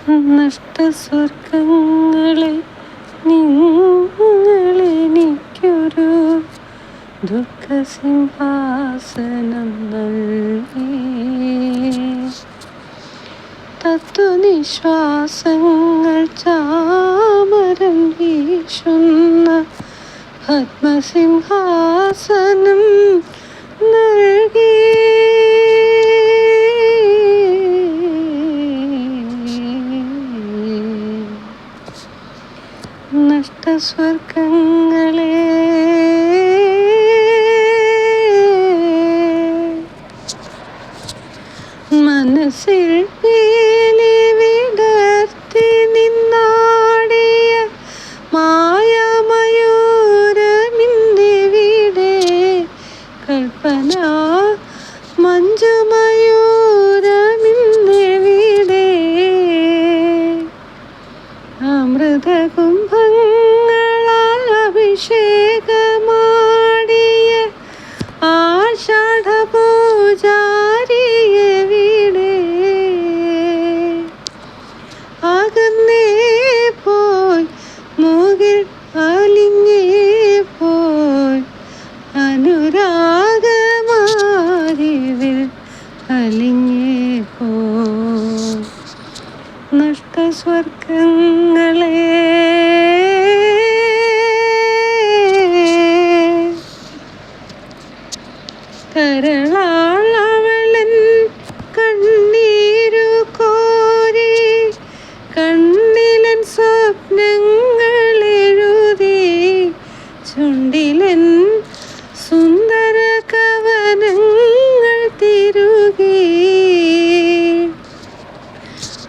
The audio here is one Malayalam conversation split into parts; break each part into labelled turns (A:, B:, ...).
A: നഷ്ടസ്വർഗങ്ങളെ നിങ്ങളെനിക്കൊരു ദുഃഖസിംഹാസനം നൽകി. തത്വനിശ്വാസങ്ങൾ ചാമരം വീശുന്ന പത്മസിംഹാസനം നൽകി. നഷ്ടസ്വർഗങ്ങളെ മനസ്സിൽ പീലി വിടർത്തി നിന്നാടിയ മായമയൂരമിന്നിവിടെ കൽപ്പന മഞ്ജുമയൂരമിന്നിവിടെ അമൃതകുംഭങ്ങളാൽ അഭിഷേകമാടിയ ആഷാഢപൂജാരിയെവിടെ അകന്നേ പോയി മൂകിൽ അലിഞ്ഞേ പോയി അനുരാഗമാരിവിൽ അലിഞ്ഞേ പോയി. നഷ്ടസ്വർഗങ്ങളെ കരളാൽ അവളൻ കണ്ണീരു കോരി കണ്ണിലൻ സ്വപ്നങ്ങൾ എഴുതി ചുണ്ടിലൻ സുന്ദര കവനങ്ങൾ തിരുകി.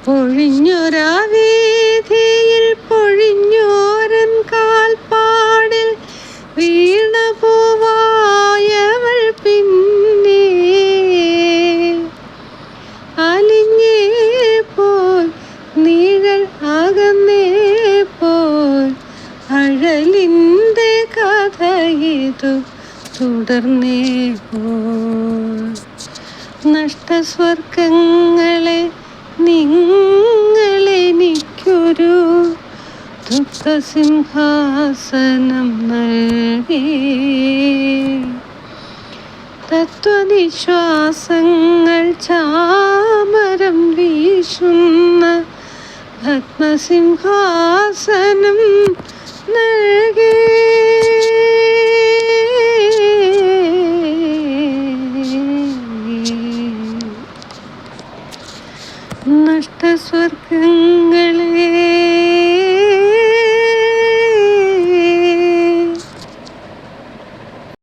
A: പൊഴിഞ്ഞൊരാ വീഥിയിൽ പൊഴിഞ്ഞോരൻ കാൽപ്പാടിൽ വീണപൂവായവൾ പിന്നെ അലിഞ്ഞേ പോയി നീഴൽ അകന്നേ പോയി അഴലിൻ്റെ കഥയിതു തുടർന്നേ പോയി. നഷ്ടസ്വർഗങ്ങളെ നിങ്ങളെനിക്കൊരു ദുഃഖസിംഹാസനം നൽകി. തത്വനിശ്വാസങ്ങൾ ചാമരം വീശുന്ന പത്മസിംഹാസനം നൽകി. നഷ്ടസ്വർഗങ്ങൾ